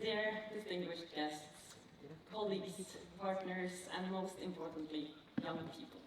dear distinguished guests, colleagues, partners, and most importantly, young people.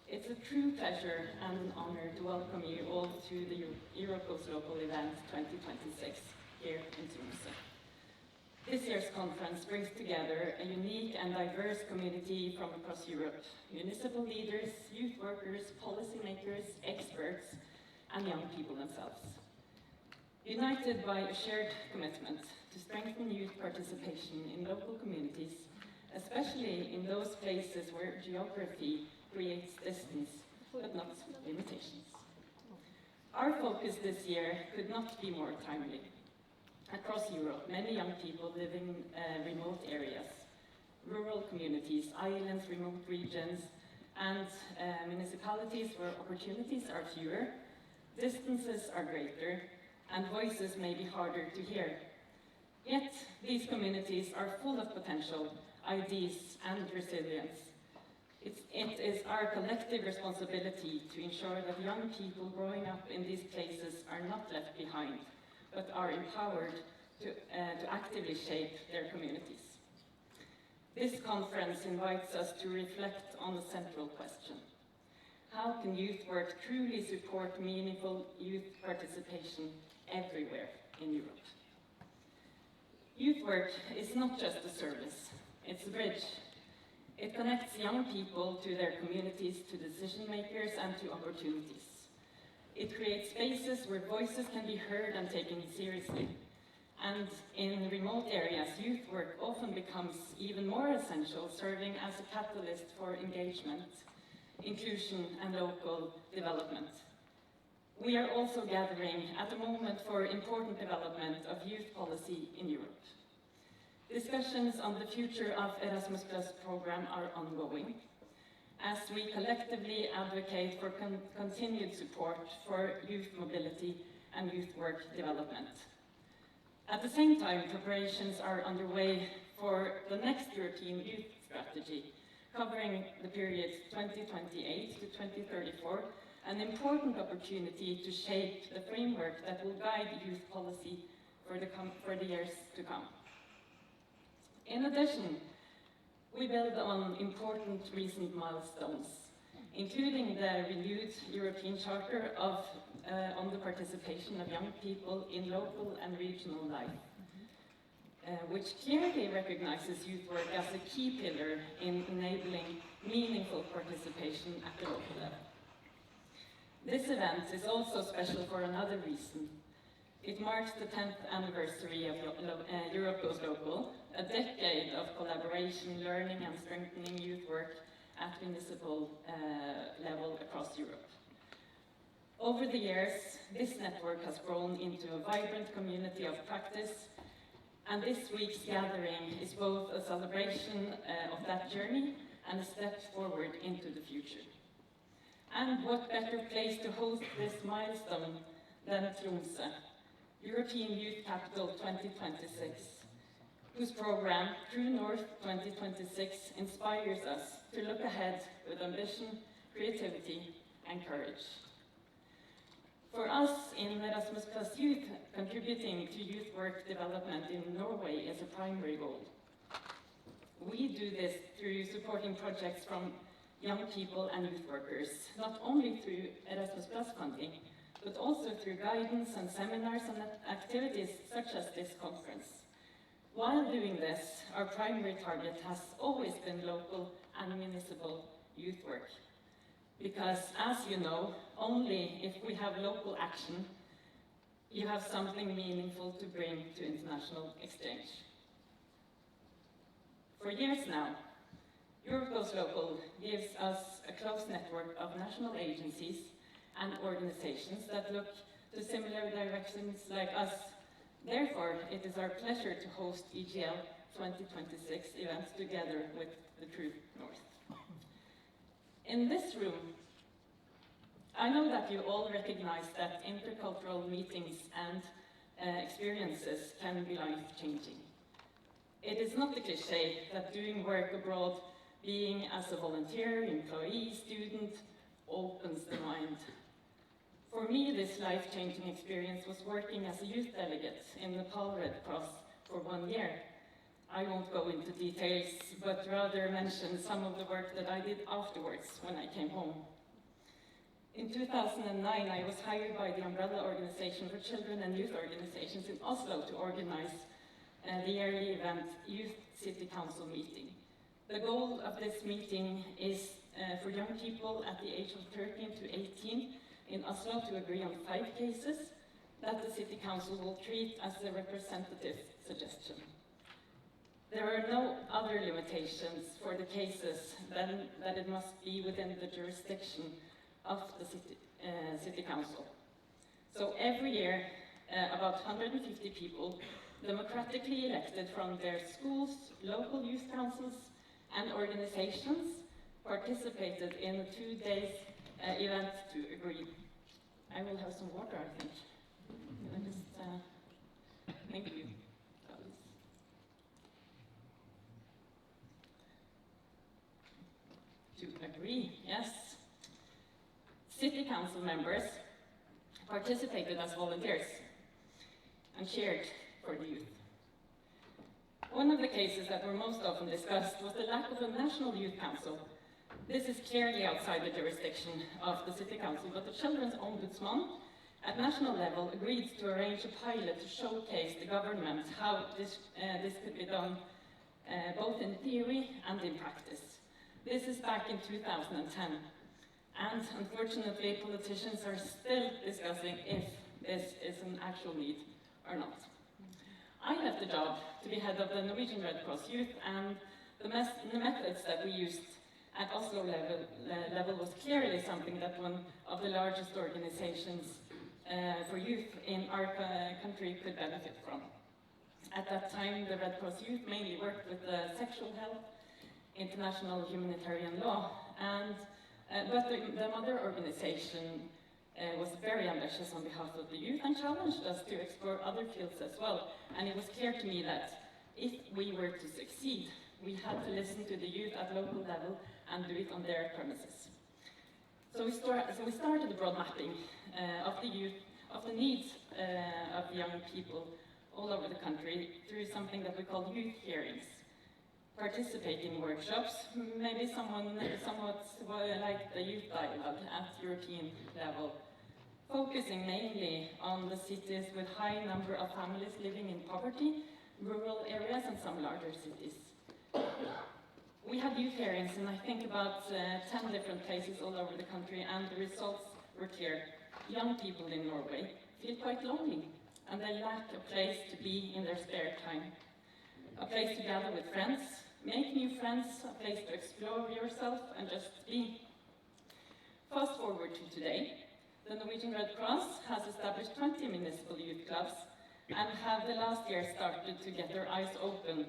It's a true pleasure and an honor to welcome you all to the Europe's Local Event 2026 here in Tromsø. This year's conference brings together a unique and diverse community from across Europe, municipal leaders, youth workers, policymakers, experts, and young people themselves. United by a shared commitment to strengthen youth participation in local communities, especially in those places where geography creates distance, but not limitations. Our focus this year could not be more timely. Across Europe, many young people live in remote areas, rural communities, islands, remote regions, and municipalities where opportunities are fewer, distances are greater, and voices may be harder to hear. Yet, these communities are full of potential, ideas, and resilience. It is our collective responsibility to ensure that young people growing up in these places are not left behind, but are empowered to actively shape their communities. This conference invites us to reflect on the central question. How can youth work truly support meaningful youth participation everywhere in Europe? Youth work is not just a service, it's a bridge. It connects young people to their communities, to decision makers, and to opportunities. It creates spaces where voices can be heard and taken seriously. And in remote areas, youth work often becomes even more essential, serving as a catalyst for engagement, inclusion, and local development. We are also gathering at the moment for important development of youth policy in Europe. Discussions on the future of Erasmus Plus program are ongoing, as we collectively advocate for continued support for youth mobility and youth work development. At the same time, preparations are underway for the next European Youth Strategy, covering the period 2028 to 2034, an important opportunity to shape the framework that will guide youth policy for the years to come. In addition, we build on important recent milestones, including the renewed European Charter on the participation of young people in local and regional life, which clearly recognizes youth work as a key pillar in enabling meaningful participation at the local level. This event is also special for another reason. It marks the 10th anniversary of Europe Goes Local, a decade of collaboration, learning, and strengthening youth work at municipal level across Europe. Over the years, this network has grown into a vibrant community of practice, and this week's gathering is both a celebration of that journey and a step forward into the future. And what better place to host this milestone than Tromsø, European Youth Capital 2026, whose program, True North 2026, inspires us to look ahead with ambition, creativity, and courage. For us in Erasmus Plus Youth, contributing to youth work development in Norway is a primary goal. We do this through supporting projects from young people and youth workers, not only through Erasmus Plus funding, but also through guidance and seminars and activities such as this conference. While doing this, our primary target has always been local and municipal youth work. Because, as you know, only if we have local action, you have something meaningful to bring to international exchange. For years now, Europe Goes Local gives us a close network of national agencies and organizations that look to similar directions like us. Therefore, it is our pleasure to host EGL 2026 events together with the True North. In this room, I know that you all recognize that intercultural meetings and experiences can be life-changing. It is not a cliché that doing work abroad, being as a volunteer, employee, student, opens the mind. For me, this life-changing experience was working as a youth delegate in Nepal Red Cross for 1 year. I won't go into details, but rather mention some of the work that I did afterwards when I came home. In 2009, I was hired by the Umbrella Organization for Children and Youth Organizations in Oslo to organize the yearly event Youth City Council meeting. The goal of this meeting is for young people at the age of 13 to 18 in Oslo to agree on 5 cases that the City Council will treat as a representative suggestion. There are no other limitations for the cases than that it must be within the jurisdiction of the City Council. So every year, about 150 people, democratically elected from their schools, local youth councils, and organizations, participated in a 2-day event to agree. I will have some water, I think. Can I just, thank you. To agree, yes. City Council members participated as volunteers and shared for the youth. One of the cases that were most often discussed was the lack of a national youth council. This is clearly outside the jurisdiction of the City Council, but the Children's Ombudsman at national level agreed to arrange a pilot to showcase the government how this could be done both in theory and in practice. This is back in 2010, and unfortunately politicians are still discussing if this is an actual need or not. I left the job to be head of the Norwegian Red Cross Youth, and the methods that we used at Oslo level was clearly something that one of the largest organizations for youth in our country could benefit from. At that time, the Red Cross Youth mainly worked with sexual health, international humanitarian law, and but the mother organization was very ambitious on behalf of the youth and challenged us to explore other fields as well. And it was clear to me that if we were to succeed, we had to listen to the youth at local level and do it on their premises. So we started a broad mapping of the youth, of the needs of young people all over the country through something that we call youth hearings. Participating workshops, maybe somewhat like the youth dialogue at European level, focusing mainly on the cities with high number of families living in poverty, rural areas, and some larger cities. We had youth hearings in I think about 10 different places all over the country, and the results were clear. Young people in Norway feel quite lonely, and they lack a place to be in their spare time. A place to gather with friends, make new friends, a place to explore yourself and just be. Fast forward to today, the Norwegian Red Cross has established 20 municipal youth clubs and have the last year started to get their eyes open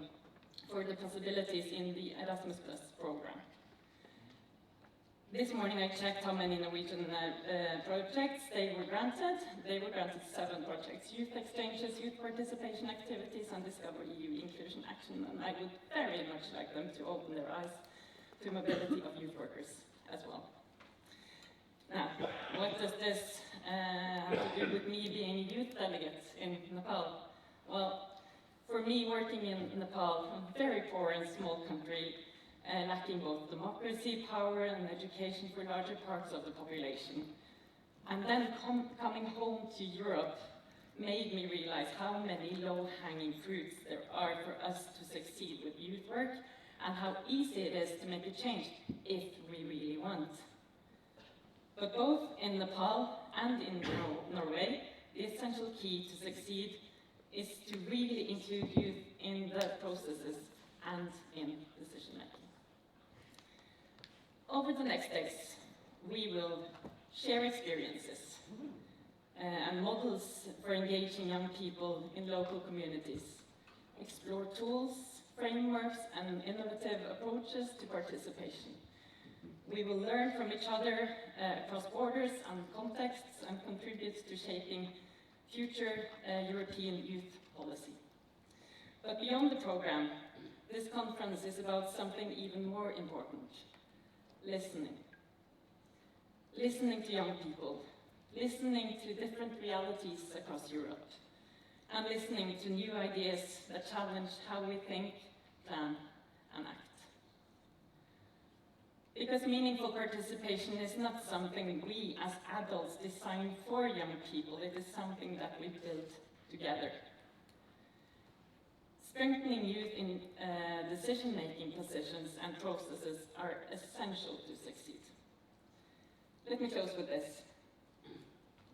for the possibilities in the Erasmus program. This morning I checked how many Norwegian projects they were granted. They were granted 7 projects: youth exchanges, youth participation activities, and Discover EU Inclusion Action. And I would very much like them to open their eyes to mobility of youth workers as well. Now, what does this have to do with me being a youth delegate in Nepal? Well, for me, working in Nepal, a very poor and small country, lacking both democracy, power, and education for larger parts of the population, and then coming home to Europe made me realize how many low-hanging fruits there are for us to succeed with youth work, and how easy it is to make a change if we really want. But both in Nepal and in Norway, the essential key to succeed is to really include youth in the processes and in decision-making. Over the next days, we will share experiences and models for engaging young people in local communities, explore tools, frameworks, and innovative approaches to participation. We will learn from each other across borders and contexts and contribute to shaping future European youth policy. But beyond the program, this conference is about something even more important: listening. Listening to young people, listening to different realities across Europe, and listening to new ideas that challenge how we think, plan, and act. Because meaningful participation is not something we as adults design for young people, it is something that we build together. Strengthening youth in decision-making positions and processes are essential to succeed. Let me close with this.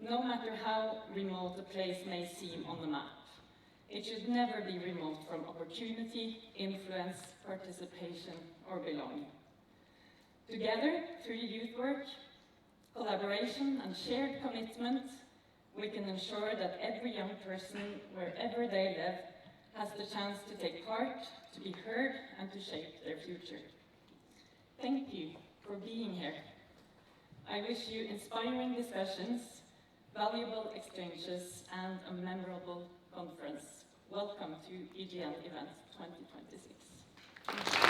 No matter how remote a place may seem on the map, it should never be remote from opportunity, influence, participation, or belonging. Together, through youth work, collaboration, and shared commitment, we can ensure that every young person, wherever they live, has the chance to take part, to be heard, and to shape their future. Thank you for being here. I wish you inspiring discussions, valuable exchanges, and a memorable conference. Welcome to EGL Event 2026.